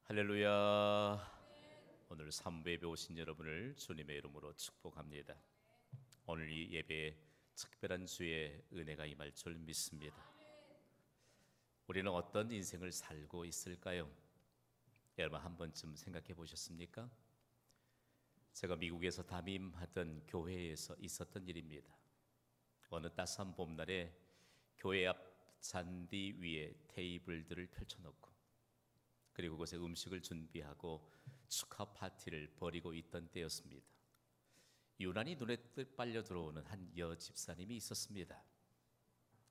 할렐루야. 오늘 3부 예배 오신 여러분을 주님의 이름으로 축복합니다. 오늘 이 예배에 특별한 주의 은혜가 임할 줄 믿습니다. 우리는 어떤 인생을 살고 있을까요? 여러분 한 번쯤 생각해 보셨습니까? 제가 미국에서 담임하던 교회에서 있었던 일입니다. 어느 따스한 봄날에 교회 앞 잔디 위에 테이블들을 펼쳐놓고 그리고 그곳에 음식을 준비하고 축하 파티를 벌이고 있던 때였습니다. 유난히 눈에 빨려 들어오는 한 여집사님이 있었습니다.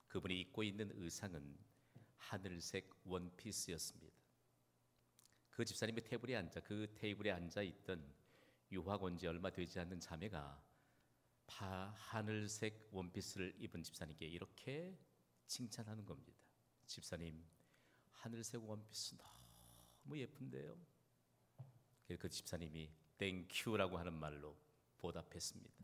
그분이 입고 있는 의상은 하늘색 원피스였습니다. 그 집사님의 테이블에 앉아 있던 유학 온 지 얼마 되지 않는 자매가 하늘색 원피스를 입은 집사님께 이렇게 칭찬하는 겁니다. 집사님, 하늘색 원피스 너무 예쁜데요. 그 집사님이 땡큐라고 하는 말로 보답했습니다.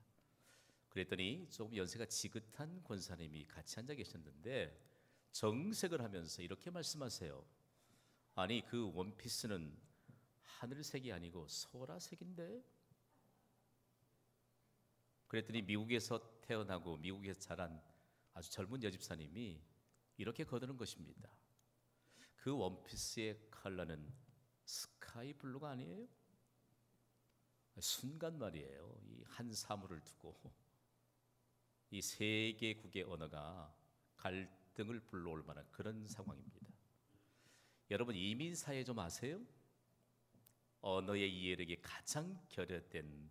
그랬더니 조금 연세가 지긋한 권사님이 같이 앉아 계셨는데 정색을 하면서 이렇게 말씀하세요. 아니, 그 원피스는 하늘색이 아니고 소라색인데? 그랬더니 미국에서 태어나고 미국에서 자란 아주 젊은 여집사님이 이렇게 거드는 것입니다. 그 원피스의 컬러는 스카이 블루가 아니에요? 순간 말이에요. 이 한 사물을 두고 이 세계국의 언어가 갈등을 불러올 만한 그런 상황입니다. 여러분 이민 사회 좀 아세요? 언어의 이해력이 가장 결여된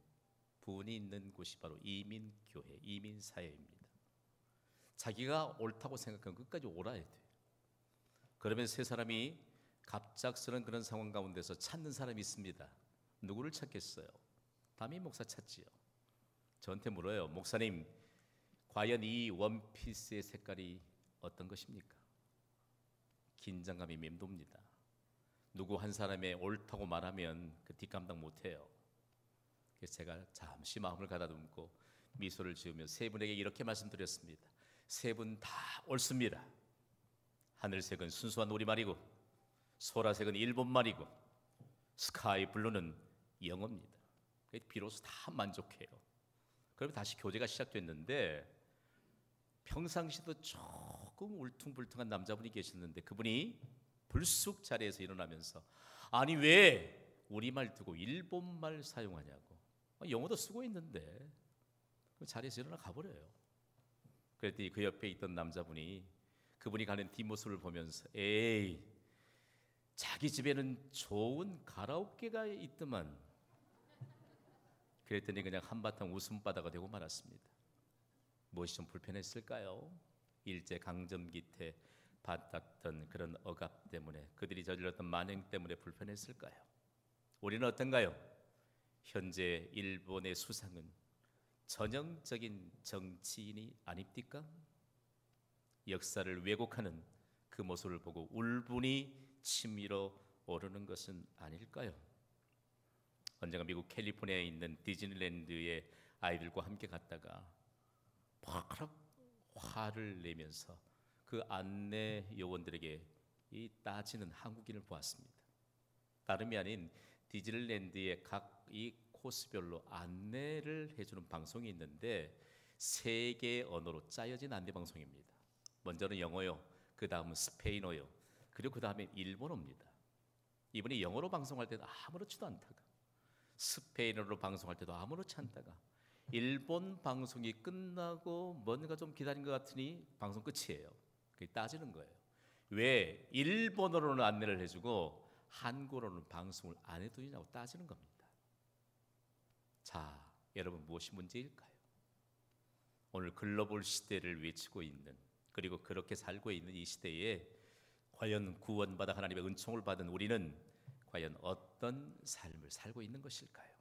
부분이 있는 곳이 바로 이민교회, 이민사회입니다. 자기가 옳다고 생각하면 끝까지 옳아야 돼요. 그러면 세 사람이 갑작스런 그런 상황 가운데서 찾는 사람이 있습니다. 누구를 찾겠어요? 담임 목사 찾지요. 저한테 물어요. 목사님, 과연 이 원피스의 색깔이 어떤 것입니까? 긴장감이 맴돕니다. 누구 한 사람의 옳다고 말하면 그 뒷감당 못해요. 그래서 제가 잠시 마음을 가다듬고 미소를 지으며 세 분에게 이렇게 말씀드렸습니다. 세 분 다 옳습니다. 하늘색은 순수한 우리말이고 소라색은 일본말이고 스카이 블루는 영어입니다. 비로소 다 만족해요. 그러면 다시 교제가 시작됐는데 평상시도 조금 울퉁불퉁한 남자분이 계셨는데 그분이 불쑥 자리에서 일어나면서 아니 왜 우리말 두고 일본말 사용하냐고. 영어도 쓰고 있는데 자리에서 일어나 가버려요. 그랬더니 그 옆에 있던 남자분이 그분이 가는 뒷모습을 보면서 에이, 자기 집에는 좋은 가라오케가 있더만. 그랬더니 그냥 한바탕 웃음바다가 되고 말았습니다. 무엇이 좀 불편했을까요? 일제강점기 때 받았던 그런 억압 때문에, 그들이 저질렀던 만행 때문에 불편했을까요? 우리는 어떤가요? 현재 일본의 수상은 전형적인 정치인이 아닙니까? 역사를 왜곡하는 그 모습을 보고 울분이 치밀어 오르는 것은 아닐까요? 언젠가 미국 캘리포니아에 있는 디즈니랜드에 아이들과 함께 갔다가 팍 화를 내면서 그 안내 요원들에게 이 따지는 한국인을 보았습니다. 다름이 아닌 디즈니랜드의 각 이 코스별로 안내를 해주는 방송이 있는데 세 개의 언어로 짜여진 안내 방송입니다. 먼저는 영어요, 그 다음은 스페인어요, 그리고 그 다음에 일본어입니다. 이분이 영어로 방송할 때도 아무렇지도 않다가 스페인어로 방송할 때도 아무렇지 않다가 일본 방송이 끝나고 뭔가 좀 기다린 것 같으니 방송 끝이에요. 그게 따지는 거예요. 왜 일본어로는 안내를 해주고 한국어로는 방송을 안 해두냐고 따지는 겁니다. 자, 여러분 무엇이 문제일까요? 오늘 글로벌 시대를 외치고 있는, 그리고 그렇게 살고 있는 이 시대에 과연 구원받아 하나님의 은총을 받은 우리는 과연 어떤 삶을 살고 있는 것일까요?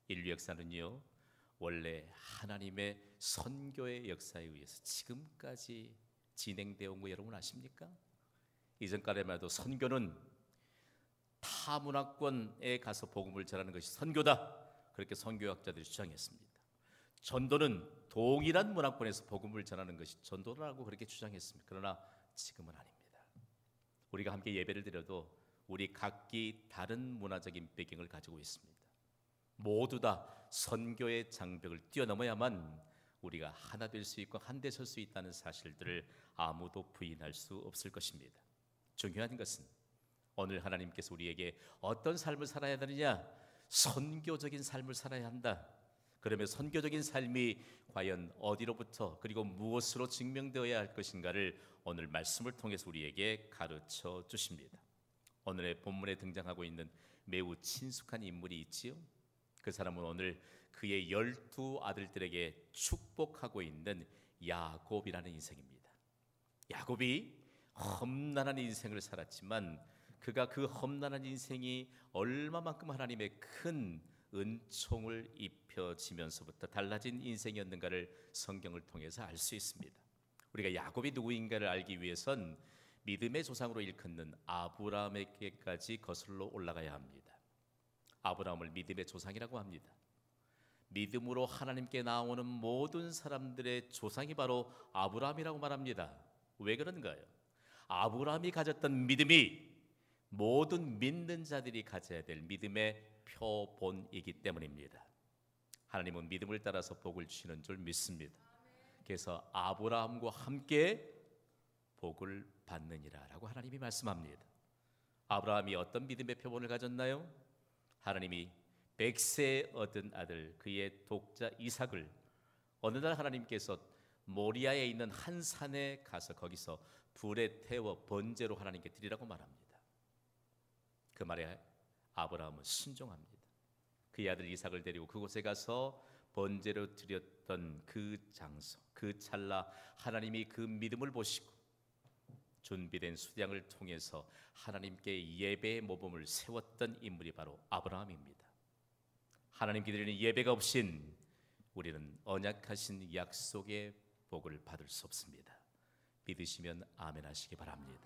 인류 역사는요, 원래 하나님의 선교의 역사에 의해서 지금까지 진행되어 온 거 여러분 아십니까? 이전까지만 해도 선교는 타 문화권에 가서 복음을 전하는 것이 선교다, 그렇게 선교학자들이 주장했습니다. 전도는 동일한 문화권에서 복음을 전하는 것이 전도라고 그렇게 주장했습니다. 그러나 지금은 아닙니다. 우리가 함께 예배를 드려도 우리 각기 다른 문화적인 배경을 가지고 있습니다. 모두 다 선교의 장벽을 뛰어넘어야만 우리가 하나 될 수 있고 한데 설 수 있다는 사실들을 아무도 부인할 수 없을 것입니다. 중요한 것은 오늘 하나님께서 우리에게 어떤 삶을 살아야 되느냐? 선교적인 삶을 살아야 한다. 그러면 선교적인 삶이 과연 어디로부터 그리고 무엇으로 증명되어야 할 것인가를 오늘 말씀을 통해서 우리에게 가르쳐 주십니다. 오늘의 본문에 등장하고 있는 매우 친숙한 인물이 있지요. 그 사람은 오늘 그의 12 아들들에게 축복하고 있는 야곱이라는 인생입니다. 야곱이 험난한 인생을 살았지만 그가 그 험난한 인생이 얼마만큼 하나님의 큰 은총을 입혀지면서부터 달라진 인생이었는가를 성경을 통해서 알 수 있습니다. 우리가 야곱이 누구인가를 알기 위해선 믿음의 조상으로 일컫는 아브라함에게까지 거슬러 올라가야 합니다. 아브라함을 믿음의 조상이라고 합니다. 믿음으로 하나님께 나오는 모든 사람들의 조상이 바로 아브라함이라고 말합니다. 왜 그런가요? 아브라함이 가졌던 믿음이 모든 믿는 자들이 가져야 될 믿음의 표본이기 때문입니다. 하나님은 믿음을 따라서 복을 주시는 줄 믿습니다. 그래서 아브라함과 함께 복을 받느니라라고 하나님이 말씀합니다. 아브라함이 어떤 믿음의 표본을 가졌나요? 하나님이 100세 얻은 아들 그의 독자 이삭을 어느 날 하나님께서 모리아에 있는 한 산에 가서 거기서 불에 태워 번제로 하나님께 드리라고 말합니다. 그 말에 아브라함은 순종합니다. 그의 아들 이삭을 데리고 그곳에 가서 번제로 드렸던 그 장소, 그 찰나 하나님이 그 믿음을 보시고 준비된 수양을 통해서 하나님께 예배의 모범을 세웠던 인물이 바로 아브라함입니다. 하나님께 드리는 예배가 없인 우리는 언약하신 약속의 복을 받을 수 없습니다. 믿으시면 아멘 하시기 바랍니다.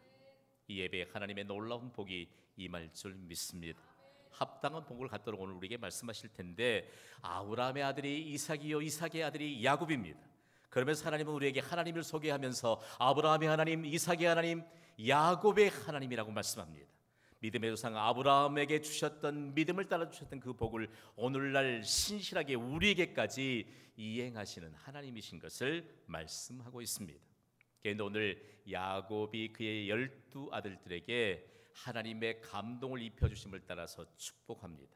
이 예배에 하나님의 놀라운 복이 임할 줄 믿습니다. 합당한 복을 갖도록 오늘 우리에게 말씀하실 텐데 아브라함의 아들이 이삭이요 이삭의 아들이 야곱입니다. 그러면서 하나님은 우리에게 하나님을 소개하면서 아브라함의 하나님, 이삭의 하나님, 야곱의 하나님이라고 말씀합니다. 믿음의 조상 아브라함에게 주셨던 믿음을 따라 주셨던 그 복을 오늘날 신실하게 우리에게까지 이행하시는 하나님이신 것을 말씀하고 있습니다. 그런데 오늘 야곱이 그의 12 아들들에게 하나님의 감동을 입혀주심을 따라서 축복합니다.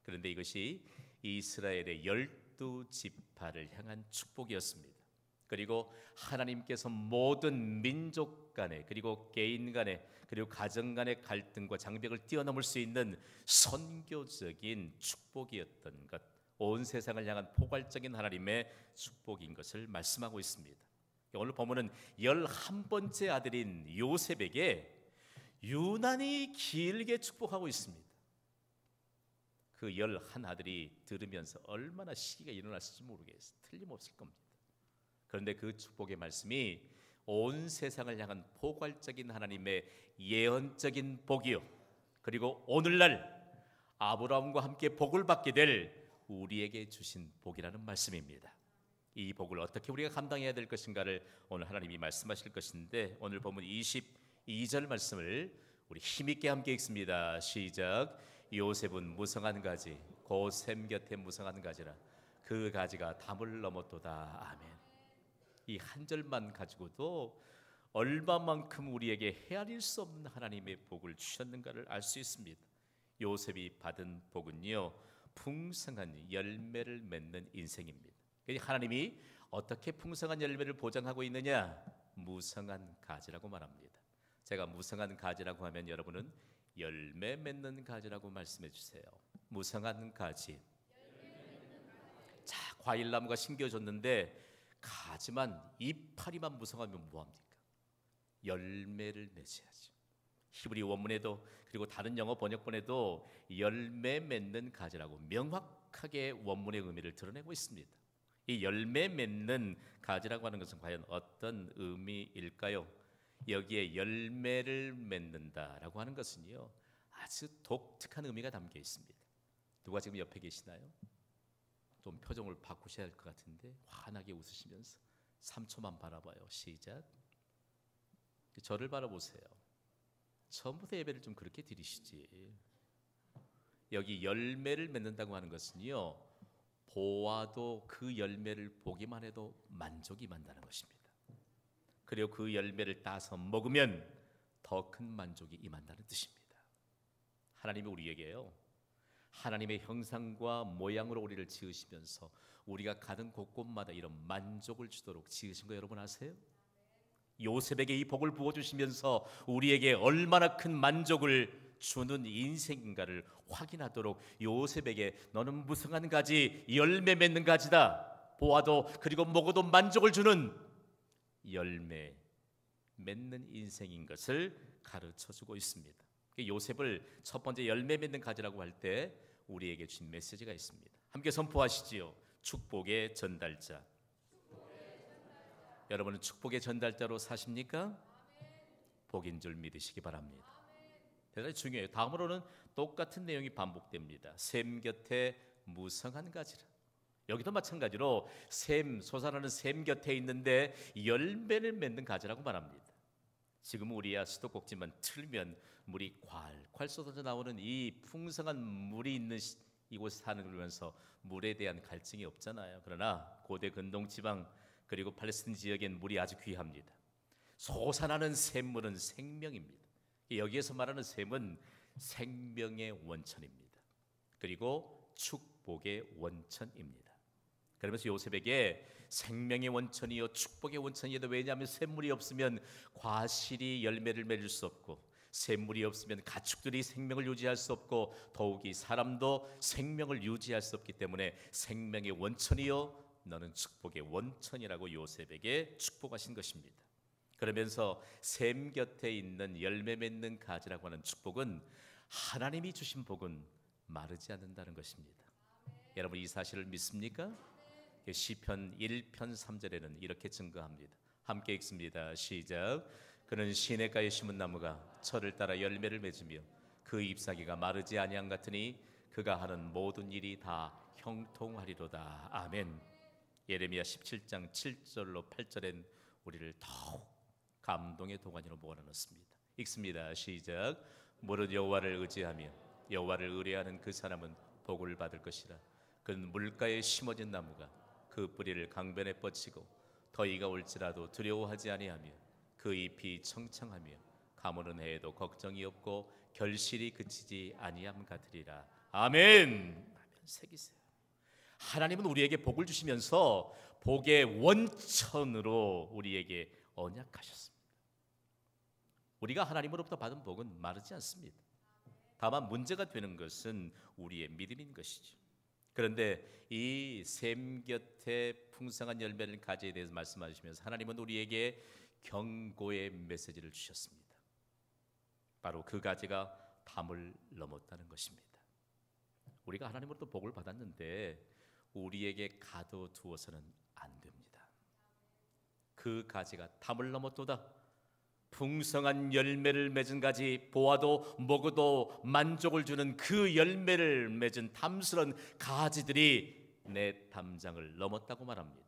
그런데 이것이 이스라엘의 12지파를 향한 축복이었습니다. 그리고 하나님께서 모든 민족 간에 그리고 개인 간에 그리고 가정 간의 갈등과 장벽을 뛰어넘을 수 있는 선교적인 축복이었던 것, 온 세상을 향한 포괄적인 하나님의 축복인 것을 말씀하고 있습니다. 오늘 보면은 11번째 아들인 요셉에게 유난히 길게 축복하고 있습니다. 그 11아들이 들으면서 얼마나 시기가 일어났을지 모르겠어요. 틀림없을 겁니다. 그런데 그 축복의 말씀이 온 세상을 향한 포괄적인 하나님의 예언적인 복이요, 그리고 오늘날 아브라함과 함께 복을 받게 될 우리에게 주신 복이라는 말씀입니다. 이 복을 어떻게 우리가 감당해야 될 것인가를 오늘 하나님이 말씀하실 것인데 오늘 보면 22절 말씀을 우리 힘있게 함께 읽습니다. 시작. 요셉은 무성한 가지 곧 샘 곁에 무성한 가지라 그 가지가 담을 넘었도다. 아멘. 이 한 절만 가지고도 얼마만큼 우리에게 헤아릴 수 없는 하나님의 복을 주셨는가를 알 수 있습니다. 요셉이 받은 복은요, 풍성한 열매를 맺는 인생입니다. 하나님이 어떻게 풍성한 열매를 보장하고 있느냐? 무성한 가지라고 말합니다. 제가 무성한 가지라고 하면 여러분은 열매 맺는 가지라고 말씀해 주세요. 무성한 가지. 자, 과일나무가 심겨졌는데 가지만 이파리만 무성하면 뭐합니까? 열매를 맺어야죠. 히브리 원문에도 그리고 다른 영어 번역본에도 열매 맺는 가지라고 명확하게 원문의 의미를 드러내고 있습니다. 이 열매 맺는 가지라고 하는 것은 과연 어떤 의미일까요? 여기에 열매를 맺는다라고 하는 것은요, 아주 독특한 의미가 담겨 있습니다. 누가 지금 옆에 계시나요? 좀 표정을 바꾸셔야 할 것 같은데 환하게 웃으시면서 3초만 바라봐요. 시작. 저를 바라보세요. 처음부터 예배를 좀 그렇게 드리시지. 여기 열매를 맺는다고 하는 것은요, 보아도 그 열매를 보기만 해도 만족이 만다는 것입니다. 그리고 그 열매를 따서 먹으면 더 큰 만족이 임한다는 뜻입니다. 하나님이 우리에게요, 하나님의 형상과 모양으로 우리를 지으시면서 우리가 가는 곳곳마다 이런 만족을 주도록 지으신 거 여러분 아세요? 요셉에게 이 복을 부어주시면서 우리에게 얼마나 큰 만족을 주는 인생인가를 확인하도록 요셉에게 너는 무성한 가지, 열매 맺는 가지다, 보아도 그리고 먹어도 만족을 주는 열매 맺는 인생인 것을 가르쳐주고 있습니다. 요셉을 첫 번째 열매 맺는 가지라고 할 때 우리에게 준 메시지가 있습니다. 함께 선포하시지요. 축복의 전달자. 여러분은 축복의 전달자로 사십니까? 복인 줄 믿으시기 바랍니다. 대단히 중요해요. 다음으로는 똑같은 내용이 반복됩니다. 샘 곁에 무성한 가지라. 여기도 마찬가지로 솟아나는 샘 곁에 있는데 열매를 맺는 가지라고 말합니다. 지금 우리야 수도꼭지만 틀면 물이 콸콸 쏟아져 나오는 이 풍성한 물이 있는 이곳에 사는 그러면서 물에 대한 갈증이 없잖아요. 그러나 고대 근동 지방 그리고 팔레스틴 지역엔 물이 아주 귀합니다. 솟아나는 샘물은 생명입니다. 여기에서 말하는 샘은 생명의 원천입니다. 그리고 축복의 원천입니다. 그러면서 요셉에게 생명의 원천이요 축복의 원천이다. 왜냐하면 샘물이 없으면 과실이 열매를 맺을 수 없고, 샘물이 없으면 가축들이 생명을 유지할 수 없고, 더욱이 사람도 생명을 유지할 수 없기 때문에 생명의 원천이요 너는 축복의 원천이라고 요셉에게 축복하신 것입니다. 그러면서 샘 곁에 있는 열매 맺는 가지라고 하는 축복은 하나님이 주신 복은 마르지 않는다는 것입니다. 여러분 이 사실을 믿습니까? 시편 1편 3절에는 이렇게 증거합니다. 함께 읽습니다. 시작. 그는 시냇가에 심은 나무가 철을 따라 열매를 맺으며 그 잎사귀가 마르지 아니함 같으니 그가 하는 모든 일이 다 형통하리로다. 아멘. 예레미야 17장 7절로 8절엔 우리를 더욱 감동의 동안으로 몰아넣습니다. 읽습니다. 시작. 무릇 여호와를 의지하며 여호와를 의뢰하는 그 사람은 복을 받을 것이라. 그는 물가에 심어진 나무가 그 뿌리를 강변에 뻗치고 더위가 올지라도 두려워하지 아니하며 그 잎이 청청하며 가무는 해에도 걱정이 없고 결실이 그치지 아니함 같으리라. 아멘. 새기세요. 하나님은 우리에게 복을 주시면서 복의 원천으로 우리에게 언약하셨습니다. 우리가 하나님으로부터 받은 복은 마르지 않습니다. 다만 문제가 되는 것은 우리의 믿음인 것이죠. 그런데 이 샘 곁에 풍성한 열매를 가지에 대해서 말씀하시면서 하나님은 우리에게 경고의 메시지를 주셨습니다. 바로 그 가지가 담을 넘었다는 것입니다. 우리가 하나님으로부터 복을 받았는데 우리에게 가둬두어서는 안 됩니다. 그 가지가 담을 넘었도다. 풍성한 열매를 맺은 가지, 보아도 먹어도 만족을 주는 그 열매를 맺은 탐스런 가지들이 내 담장을 넘었다고 말합니다.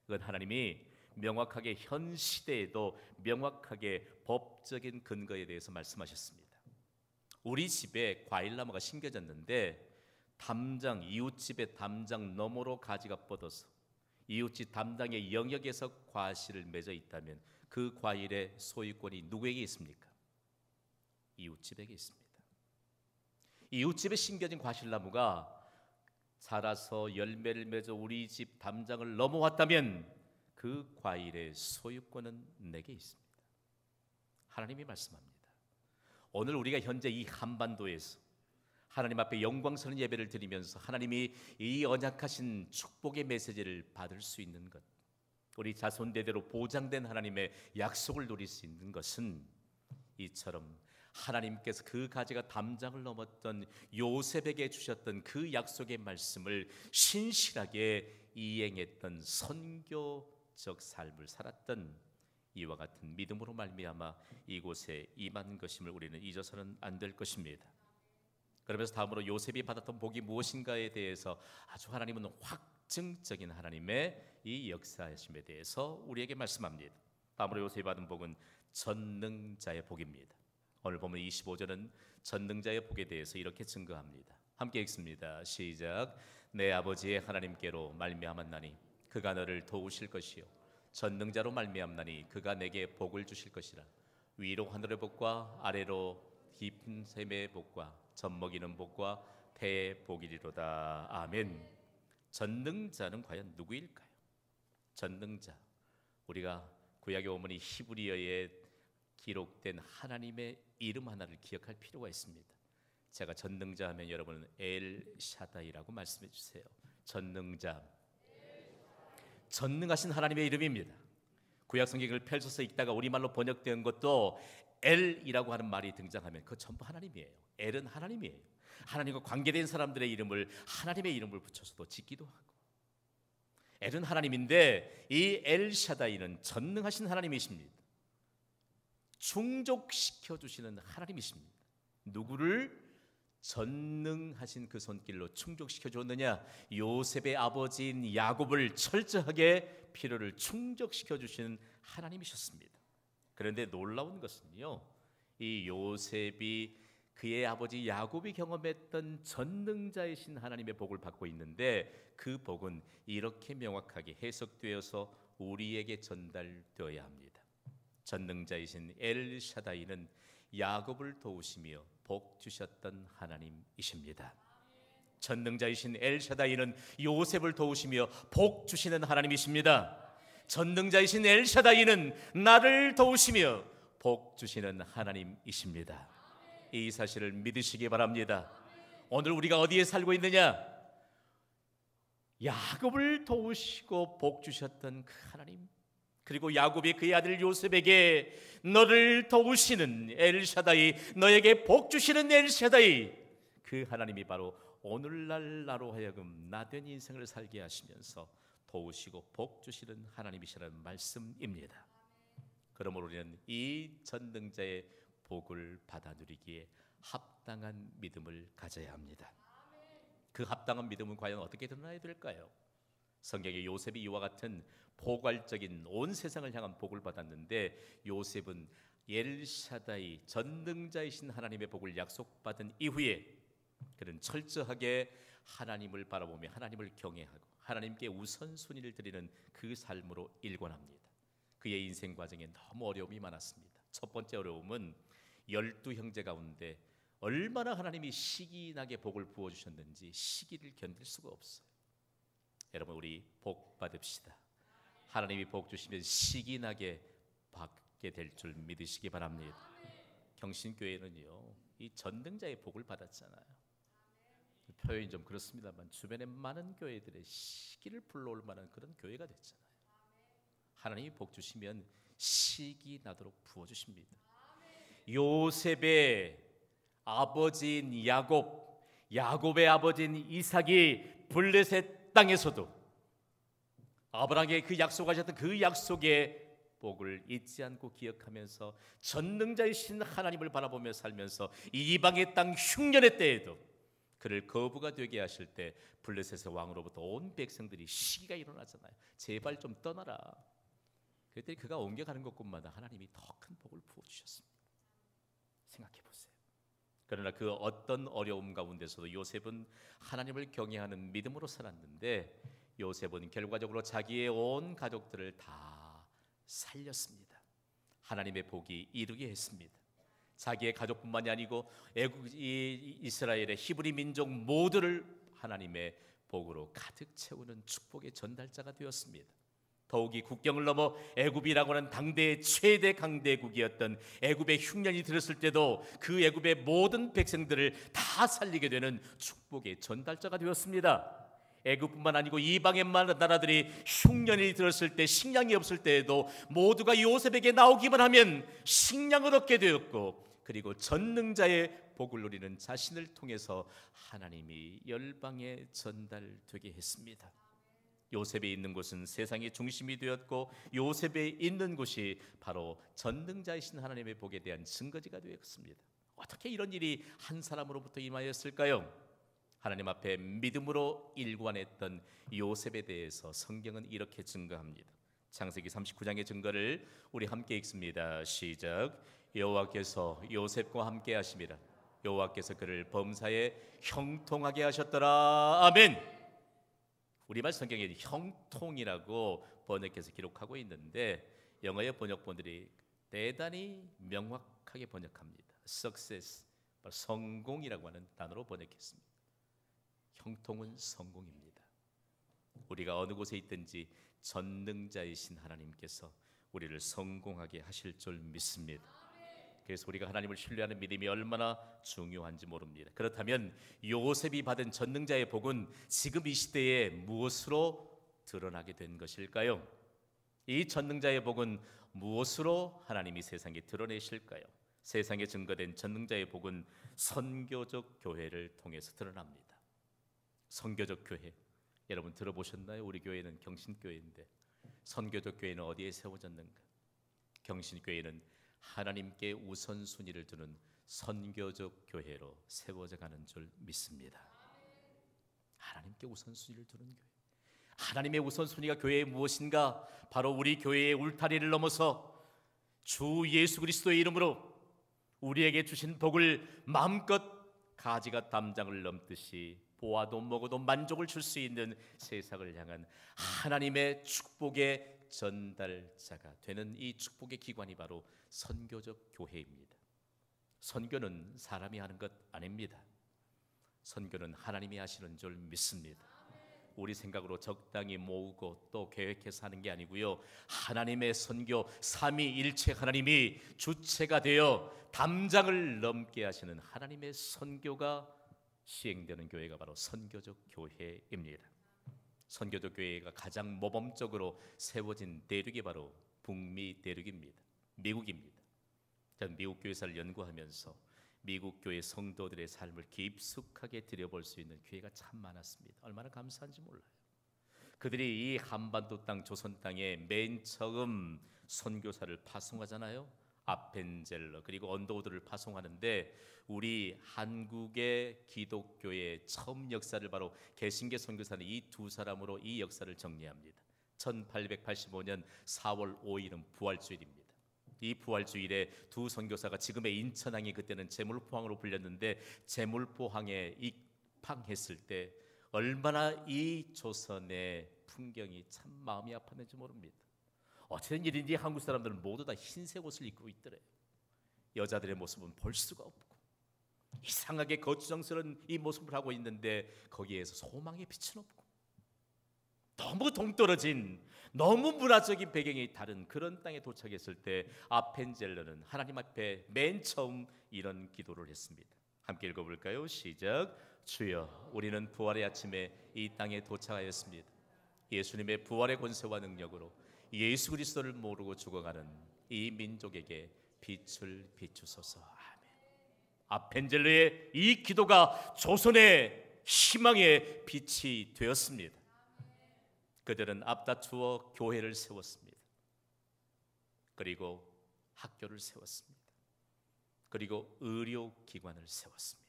그건 하나님이 명확하게 현 시대에도 명확하게 법적인 근거에 대해서 말씀하셨습니다. 우리 집에 과일나무가 심겨졌는데 담장, 이웃집의 담장 너머로 가지가 뻗어서 이웃집 담장의 영역에서 과실을 맺어 있다면 그 과일의 소유권이 누구에게 있습니까? 이웃집에게 있습니다. 이웃집에 심겨진 과실나무가 자라서 열매를 맺어 우리 집 담장을 넘어왔다면 그 과일의 소유권은 내게 있습니다. 하나님이 말씀합니다. 오늘 우리가 현재 이 한반도에서 하나님 앞에 영광스러운 예배를 드리면서 하나님이 이 언약하신 축복의 메시지를 받을 수 있는 것, 우리 자손대대로 보장된 하나님의 약속을 누릴 수 있는 것은 이처럼 하나님께서 그 가지가 담장을 넘었던 요셉에게 주셨던 그 약속의 말씀을 신실하게 이행했던 선교적 삶을 살았던 이와 같은 믿음으로 말미암아 이곳에 임한 것임을 우리는 잊어서는 안 될 것입니다. 그러면서 다음으로 요셉이 받았던 복이 무엇인가에 대해서 아주 하나님은 확증적인 하나님의 이 역사심에 대해서 우리에게 말씀합니다. 다음으로 요셉이 받은 복은 전능자의 복입니다. 오늘 보면 25절은 전능자의 복에 대해서 이렇게 증거합니다. 함께 읽습니다. 시작. 내 아버지의 하나님께로 말미암았나니 그가 너를 도우실 것이요 전능자로 말미암나니 그가 내게 복을 주실 것이라. 위로 하늘의 복과 아래로 깊은 샘의 복과 젖먹이는 복과 태의 복이리로다. 아멘. 전능자는 과연 누구일까요? 전능자, 우리가 구약에 보면 이 히브리어에 기록된 하나님의 이름 하나를 기억할 필요가 있습니다. 제가 전능자 하면 여러분은 엘 샤다이라고 말씀해 주세요. 전능자, 전능하신 하나님의 이름입니다. 구약 성경을 펼쳐서 읽다가 우리말로 번역된 것도 엘이라고 하는 말이 등장하면 그거 전부 하나님이에요. 엘은 하나님이에요. 하나님과 관계된 사람들의 이름을 하나님의 이름을 붙여서도 짓기도 하고, 엘은 하나님인데 이 엘샤다이는 전능하신 하나님이십니다. 충족시켜 주시는 하나님이십니다. 누구를? 전능하신 그 손길로 충족시켜 줬느냐? 요셉의 아버지인 야곱을 철저하게 필요를 충족시켜 주시는 하나님이셨습니다. 그런데 놀라운 것은요, 이 요셉이 그의 아버지 야곱이 경험했던 전능자이신 하나님의 복을 받고 있는데 그 복은 이렇게 명확하게 해석되어서 우리에게 전달되어야 합니다. 전능자이신 엘샤다이는 야곱을 도우시며 복 주셨던 하나님이십니다. 전능자이신 엘샤다이는 요셉을 도우시며 복 주시는 하나님이십니다. 전능자이신 엘샤다이는 나를 도우시며 복 주시는 하나님이십니다. 이 사실을 믿으시기 바랍니다. 오늘 우리가 어디에 살고 있느냐? 야곱을 도우시고 복 주셨던 그 하나님, 그리고 야곱이 그의 아들 요셉에게 너를 도우시는 엘샤다이, 너에게 복 주시는 엘샤다이, 그 하나님이 바로 오늘날 나로 하여금 나된 인생을 살게 하시면서 도우시고 복 주시는 하나님이시라는 말씀입니다. 그러므로 우리는 이 전능자의 복을 받아 누리기에 합당한 믿음을 가져야 합니다. 그 합당한 믿음은 과연 어떻게 드러나야 될까요? 성경에 요셉이 이와 같은 포괄적인 온 세상을 향한 복을 받았는데, 요셉은 엘샤다이 전능자이신 하나님의 복을 약속받은 이후에 그는 철저하게 하나님을 바라보며 하나님을 경외하고 하나님께 우선순위를 드리는 그 삶으로 일관합니다. 그의 인생 과정에 너무 어려움이 많았습니다. 첫 번째 어려움은 12형제 가운데 얼마나 하나님이 시기나게 복을 부어주셨는지 시기를 견딜 수가 없어요. 여러분, 우리 복 받읍시다. 하나님이 복 주시면 시기나게 받게 될 줄 믿으시기 바랍니다. 경신교회는요, 이 전능자의 복을 받았잖아요. 표현이 좀 그렇습니다만 주변에 많은 교회들의 시기를 불러올 만한 그런 교회가 됐잖아요. 하나님이 복 주시면 시기 나도록 부어주십니다. 요셉의 아버지인 야곱, 야곱의 아버지인 이삭이 블레셋 땅에서도 아브라함에게 그 약속하셨던 그 약속의 복을 잊지 않고 기억하면서 전능자이신 하나님을 바라보며 살면서 이방의 땅 흉년의 때에도 그를 거부가 되게 하실 때 블레셋의 왕으로부터 온 백성들이 시기가 일어나잖아요. 제발 좀 떠나라. 그랬더니 그가 옮겨가는 곳곳마다 하나님이 더 큰 복을 부어주셨습니다. 생각해 보세요. 그러나 그 어떤 어려움 가운데서도 요셉은 하나님을 경외하는 믿음으로 살았는데, 요셉은 결과적으로 자기의 온 가족들을 다 살렸습니다. 하나님의 복이 이루게 했습니다. 자기의 가족뿐만이 아니고 이스라엘의 히브리 민족 모두를 하나님의 복으로 가득 채우는 축복의 전달자가 되었습니다. 더욱이 국경을 넘어 애굽이라고 하는 당대의 최대 강대국이었던 애굽의 흉년이 들었을 때도 그 애굽의 모든 백성들을 다 살리게 되는 축복의 전달자가 되었습니다. 애굽뿐만 아니고 이방의 나라들이 흉년이 들었을 때, 식량이 없을 때에도 모두가 요셉에게 나오기만 하면 식량을 얻게 되었고, 그리고 전능자의 복을 누리는 자신을 통해서 하나님이 열방에 전달되게 했습니다. 요셉이 있는 곳은 세상의 중심이 되었고, 요셉이 있는 곳이 바로 전능자이신 하나님의 복에 대한 증거지가 되었습니다. 어떻게 이런 일이 한 사람으로부터 임하였을까요? 하나님 앞에 믿음으로 일관했던 요셉에 대해서 성경은 이렇게 증거합니다. 창세기 39장의 증거를 우리 함께 읽습니다. 시작. 여호와께서 요셉과 함께 하심이라. 여호와께서 그를 범사에 형통하게 하셨더라. 아멘. 우리말 성경에 형통이라고 번역해서 기록하고 있는데 영어의 번역본들이 대단히 명확하게 번역합니다. success, 성공이라고 하는 단어로 번역했습니다. 형통은 성공입니다. 우리가 어느 곳에 있든지 전능자이신 하나님께서 우리를 성공하게 하실 줄 믿습니다. 그래서 우리가 하나님을 신뢰하는 믿음이 얼마나 중요한지 모릅니다. 그렇다면 요셉이 받은 전능자의 복은 지금 이 시대에 무엇으로 드러나게 된 것일까요? 이 전능자의 복은 무엇으로 하나님이 세상에 드러내실까요? 세상에 증거된 전능자의 복은 선교적 교회를 통해서 드러납니다. 선교적 교회, 여러분 들어보셨나요? 우리 교회는 경신교회인데 선교적 교회는 어디에 세워졌는가? 경신교회는 하나님께 우선순위를 두는 선교적 교회로 세워져 가는 줄 믿습니다. 하나님께 우선순위를 두는 교회. 하나님의 우선순위가 교회의 무엇인가? 바로 우리 교회의 울타리를 넘어서 주 예수 그리스도의 이름으로 우리에게 주신 복을 마음껏 가지가 담장을 넘듯이 보아도 먹어도 만족을 줄 수 있는 세상을 향한 하나님의 축복의 전달자가 되는 이 축복의 기관이 바로 선교적 교회입니다. 선교는 사람이 하는 것 아닙니다. 선교는 하나님이 하시는 줄 믿습니다. 우리 생각으로 적당히 모으고 또 계획해서 하는 게 아니고요. 하나님의 선교 삼위일체 하나님이 주체가 되어 담장을 넘게 하시는 하나님의 선교가 시행되는 교회가 바로 선교적 교회입니다. 선교적 교회가 가장 모범적으로 세워진 대륙이 바로 북미 대륙입니다. 미국입니다. 저는 미국 교회사를 연구하면서 미국 교회 성도들의 삶을 깊숙하게 들여볼 수 있는 기회가 참 많았습니다. 얼마나 감사한지 몰라요. 그들이 이 한반도 땅 조선 땅에 맨 처음 선교사를 파송하잖아요. 아펜젤러 그리고 언더우드를 파송하는데 우리 한국의 기독교의 처음 역사를 바로 개신교 선교사는 이 두 사람으로 이 역사를 정리합니다. 1885년 4월 5일은 부활주일입니다. 이 부활주일에 두 선교사가 지금의 인천항이 그때는 제물포항으로 불렸는데 제물포항에 입항했을 때 얼마나 이 조선의 풍경이 참 마음이 아팠는지 모릅니다. 어떤 일인지 한국 사람들은 모두 다 흰색 옷을 입고 있더래요. 여자들의 모습은 볼 수가 없고 이상하게 거추장스러운 이 모습을 하고 있는데 거기에서 소망의 빛은 없고 너무 동떨어진 너무 문화적인 배경이 다른 그런 땅에 도착했을 때 아펜젤러는 하나님 앞에 맨 처음 이런 기도를 했습니다. 함께 읽어볼까요? 시작. 주여, 우리는 부활의 아침에 이 땅에 도착하였습니다. 예수님의 부활의 권세와 능력으로 예수 그리스도를 모르고 죽어가는 이 민족에게 빛을 비추소서. 아멘. 아펜젤러의 이 기도가 조선의 희망의 빛이 되었습니다. 그들은 앞다투어 교회를 세웠습니다. 그리고 학교를 세웠습니다. 그리고 의료기관을 세웠습니다.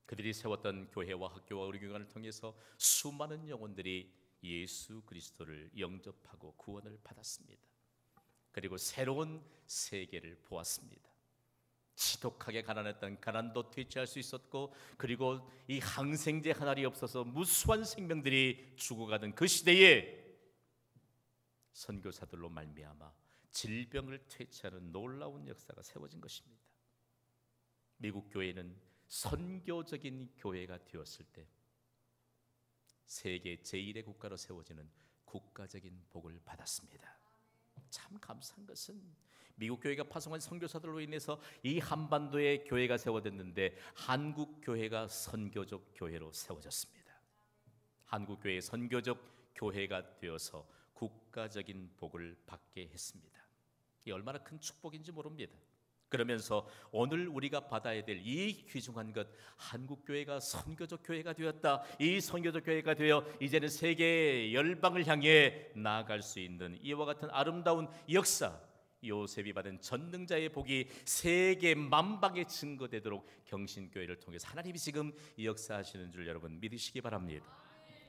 그들이 세웠던 교회와 학교와 의료기관을 통해서 수많은 영혼들이 예수 그리스도를 영접하고 구원을 받았습니다. 그리고 새로운 세계를 보았습니다. 지독하게 가난했던 가난도 퇴치할 수 있었고 그리고 이 항생제 하나리 없어서 무수한 생명들이 죽어가던 그 시대에 선교사들로 말미암아 질병을 퇴치하는 놀라운 역사가 세워진 것입니다. 미국 교회는 선교적인 교회가 되었을 때 세계 제1의 국가로 세워지는 국가적인 복을 받았습니다. 참 감사한 것은 미국 교회가 파송한 선교사들로 인해서 이 한반도에 교회가 세워졌는데 한국 교회가 선교적 교회로 세워졌습니다. 한국 교회의 선교적 교회가 되어서 국가적인 복을 받게 했습니다. 이 얼마나 큰 축복인지 모릅니다. 그러면서 오늘 우리가 받아야 될 이 귀중한 것, 한국 교회가 선교적 교회가 되었다. 이 선교적 교회가 되어 이제는 세계 열방을 향해 나아갈 수 있는 이와 같은 아름다운 역사, 요셉이 받은 전능자의 복이 세계 만방에 증거되도록 경신교회를 통해서 하나님이 지금 역사하시는 줄 여러분 믿으시기 바랍니다.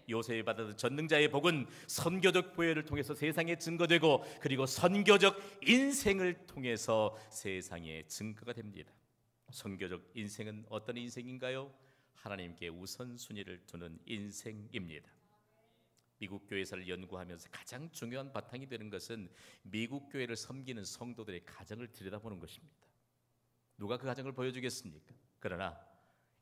요셉이 받은 전능자의 복은 선교적 교회를 통해서 세상에 증거되고, 그리고 선교적 인생을 통해서 세상에 증거가 됩니다. 선교적 인생은 어떤 인생인가요? 하나님께 우선순위를 두는 인생입니다. 미국 교회사를 연구하면서 가장 중요한 바탕이 되는 것은 미국 교회를 섬기는 성도들의 가정을 들여다보는 것입니다. 누가 그 가정을 보여주겠습니까? 그러나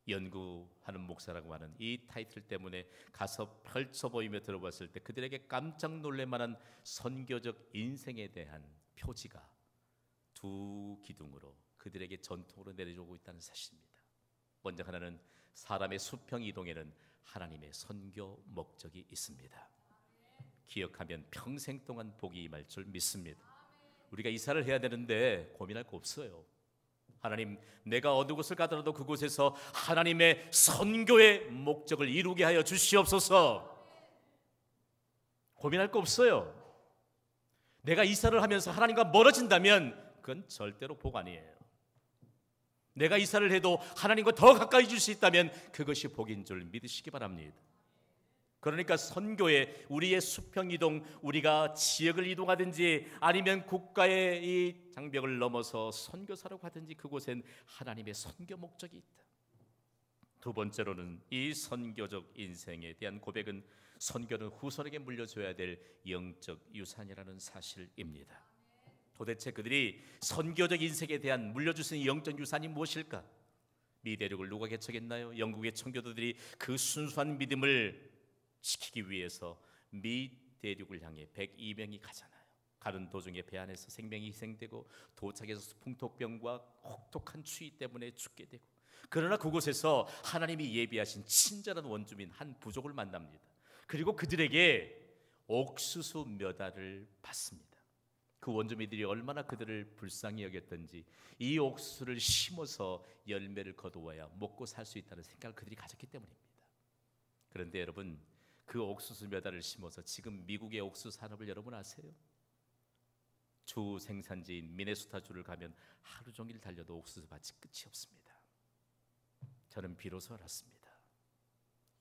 연구하는 목사라고 하는 이 타이틀 때문에 가서 펼쳐 보이며 들어봤을 때 그들에게 깜짝 놀랄 만한 선교적 인생에 대한 표지가 두 기둥으로 그들에게 전통으로 내려오고 있다는 사실입니다. 먼저 하나는 사람의 수평 이동에는 하나님의 선교 목적이 있습니다. 기억하면 평생 동안 복이 임할 줄 믿습니다. 우리가 이사를 해야 되는데 고민할 거 없어요. 하나님, 내가 어느 곳을 가더라도 그곳에서 하나님의 선교의 목적을 이루게 하여 주시옵소서. 고민할 거 없어요. 내가 이사를 하면서 하나님과 멀어진다면 그건 절대로 복 아니에요. 내가 이사를 해도 하나님과 더 가까이 줄 수 있다면 그것이 복인 줄 믿으시기 바랍니다. 그러니까 선교에 우리의 수평 이동, 우리가 지역을 이동하든지 아니면 국가의 이 장벽을 넘어서 선교사로 가든지 그곳엔 하나님의 선교 목적이 있다. 두 번째로는 이 선교적 인생에 대한 고백은 선교는 후손에게 물려줘야 될 영적 유산이라는 사실입니다. 도대체 그들이 선교적 인생에 대한 물려줄 수 있는 영적 유산이 무엇일까? 미 대륙을 누가 개척했나요? 영국의 청교도들이 그 순수한 믿음을 지키기 위해서 미 대륙을 향해 102명이 가잖아요. 가는 도중에 배 안에서 생명이 희생되고 도착해서 풍토병과 혹독한 추위 때문에 죽게 되고, 그러나 그곳에서 하나님이 예비하신 친절한 원주민 한 부족을 만납니다. 그리고 그들에게 옥수수 몇 알을 받습니다. 그 원주민들이 얼마나 그들을 불쌍히 여겼던지 이 옥수수를 심어서 열매를 거두어야 먹고 살 수 있다는 생각을 그들이 가졌기 때문입니다. 그런데 여러분, 그 옥수수 몇 알을 심어서 지금 미국의 옥수수 산업을 여러분 아세요? 주 생산지인 미네소타주를 가면 하루 종일 달려도 옥수수 밭이 끝이 없습니다. 저는 비로소 알았습니다.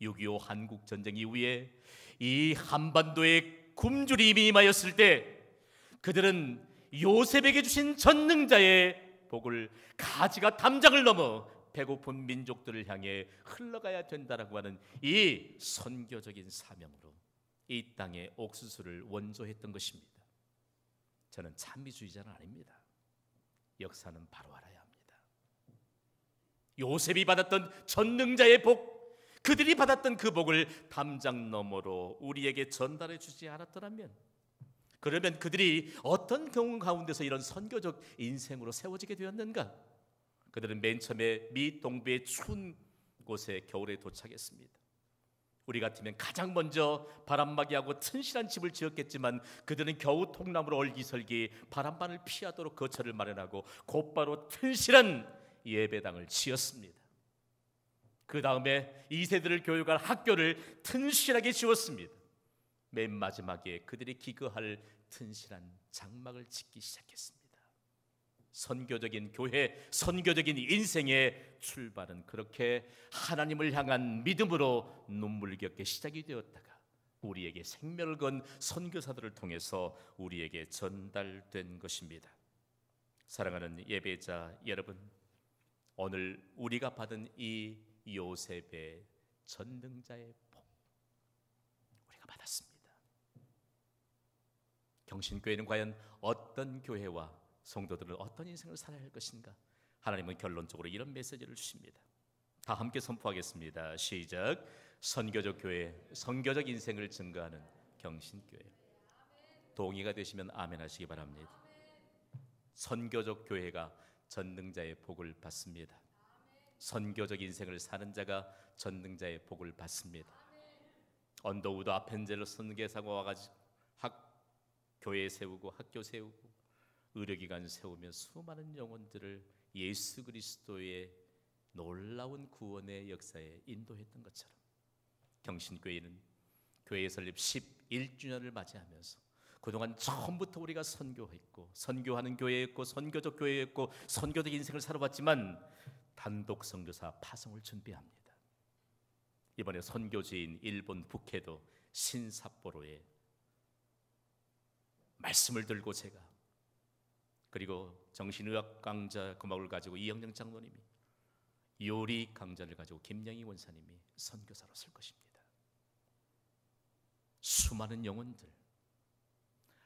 6.25 한국 전쟁 이후에 이 한반도에 굶주림이 임하였을 때 그들은 요셉에게 주신 전능자의 복을 가지가 담장을 넘어 배고픈 민족들을 향해 흘러가야 된다라고 하는 이 선교적인 사명으로 이 땅에 옥수수를 원조했던 것입니다. 저는 찬미주의자는 아닙니다. 역사는 바로 알아야 합니다. 요셉이 받았던 전능자의 복, 그들이 받았던 그 복을 담장 너머로 우리에게 전달해 주지 않았더라면, 그러면 그들이 어떤 경우 가운데서 이런 선교적 인생으로 세워지게 되었는가? 그들은 맨 처음에 미 동부의 추운 곳에 겨울에 도착했습니다. 우리 같으면 가장 먼저 바람막이하고 튼실한 집을 지었겠지만 그들은 겨우 통나무로 얼기설기 바람만을 피하도록 거처를 마련하고 곧바로 튼실한 예배당을 지었습니다. 그 다음에 2세들을 교육할 학교를 튼실하게 지었습니다. 맨 마지막에 그들이 기거할 튼실한 장막을 짓기 시작했습니다. 선교적인 교회, 선교적인 인생의 출발은 그렇게 하나님을 향한 믿음으로 눈물겹게 시작이 되었다가 우리에게 생명을 건 선교사들을 통해서 우리에게 전달된 것입니다. 사랑하는 예배자 여러분, 오늘 우리가 받은 이 요셉의 전능자의 복 우리가 받았습니다. 경신교회는 과연 어떤 교회와 성도들은 어떤 인생을 살아야 할 것인가? 하나님은 결론적으로 이런 메시지를 주십니다. 다 함께 선포하겠습니다. 시작. 선교적 교회, 선교적 인생을 증거하는 경신교회. 동의가 되시면 아멘 하시기 바랍니다. 선교적 교회가 전능자의 복을 받습니다. 선교적 인생을 사는 자가 전능자의 복을 받습니다. 언더우드 아펜젤러 선교사가 와가지고 교회 세우고 학교 세우고 의료기관 세우며 수많은 영혼들을 예수 그리스도의 놀라운 구원의 역사에 인도했던 것처럼 경신교회는 교회 설립 11주년을 맞이하면서 그동안 처음부터 우리가 선교했고 선교하는 교회였고 선교적 교회였고 선교적 인생을 살아왔지만 단독 선교사 파송을 준비합니다. 이번에 선교지인 일본 북해도 신삿포로에 말씀을 들고 제가, 그리고 정신의학 강좌 금학을 가지고 이영영 장로님이, 요리 강좌를 가지고 김영희 원사님이 선교사로 쓸 것입니다. 수많은 영혼들,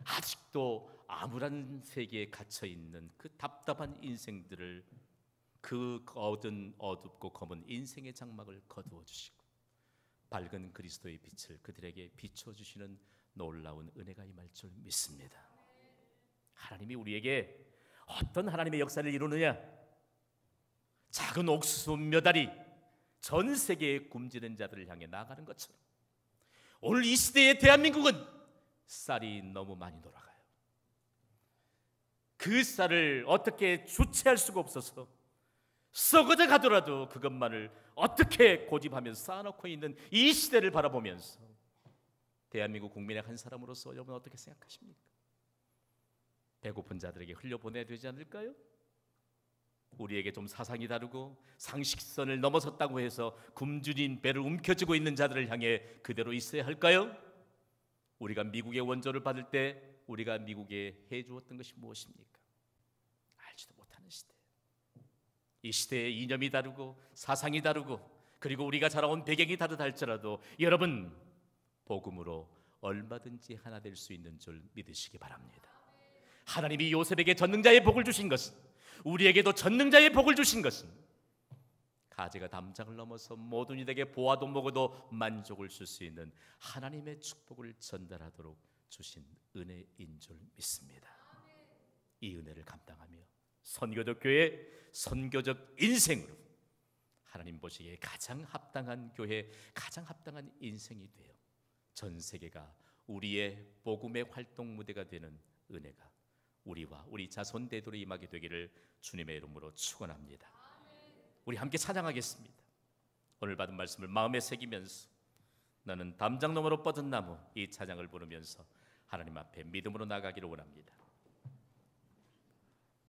아직도 암울한 세계에 갇혀 있는 그 답답한 인생들을, 그 어둡고 검은 인생의 장막을 거두어 주시고 밝은 그리스도의 빛을 그들에게 비춰 주시는 놀라운 은혜가 임할 줄 믿습니다. 하나님이 우리에게 어떤 하나님의 역사를 이루느냐? 작은 옥수수 몇 알이 전 세계에 굶주린 자들을 향해 나아가는 것처럼 오늘 이 시대의 대한민국은 쌀이 너무 많이 돌아가요. 그 쌀을 어떻게 주체할 수가 없어서 썩어져 가더라도 그것만을 어떻게 고집하며 쌓아놓고 있는 이 시대를 바라보면서 대한민국 국민의 한 사람으로서 여러분 어떻게 생각하십니까? 배고픈 자들에게 흘려보내야 되지 않을까요? 우리에게 좀 사상이 다르고 상식선을 넘어섰다고 해서 굶주린 배를 움켜쥐고 있는 자들을 향해 그대로 있어야 할까요? 우리가 미국의 원조를 받을 때 우리가 미국에 해주었던 것이 무엇입니까? 알지도 못하는 시대. 이 시대의 이념이 다르고 사상이 다르고 그리고 우리가 자라온 배경이 다르다 할지라도 여러분, 복음으로 얼마든지 하나 될 수 있는 줄 믿으시기 바랍니다. 하나님이 요셉에게 전능자의 복을 주신 것은, 우리에게도 전능자의 복을 주신 것은 가지가 담장을 넘어서 모든 이에게 보아도 먹어도 만족을 줄 수 있는 하나님의 축복을 전달하도록 주신 은혜인 줄 믿습니다. 이 은혜를 감당하며 선교적 교회, 선교적 인생으로 하나님 보시기에 가장 합당한 교회, 가장 합당한 인생이 되어 전 세계가 우리의 복음의 활동 무대가 되는 은혜가 우리와 우리 자손 대대로 임하게 되기를 주님의 이름으로 축원합니다. 우리 함께 찬양하겠습니다. 오늘 받은 말씀을 마음에 새기면서 나는 담장 너머로 뻗은 나무, 이 찬양을 부르면서 하나님 앞에 믿음으로 나가기를 원합니다.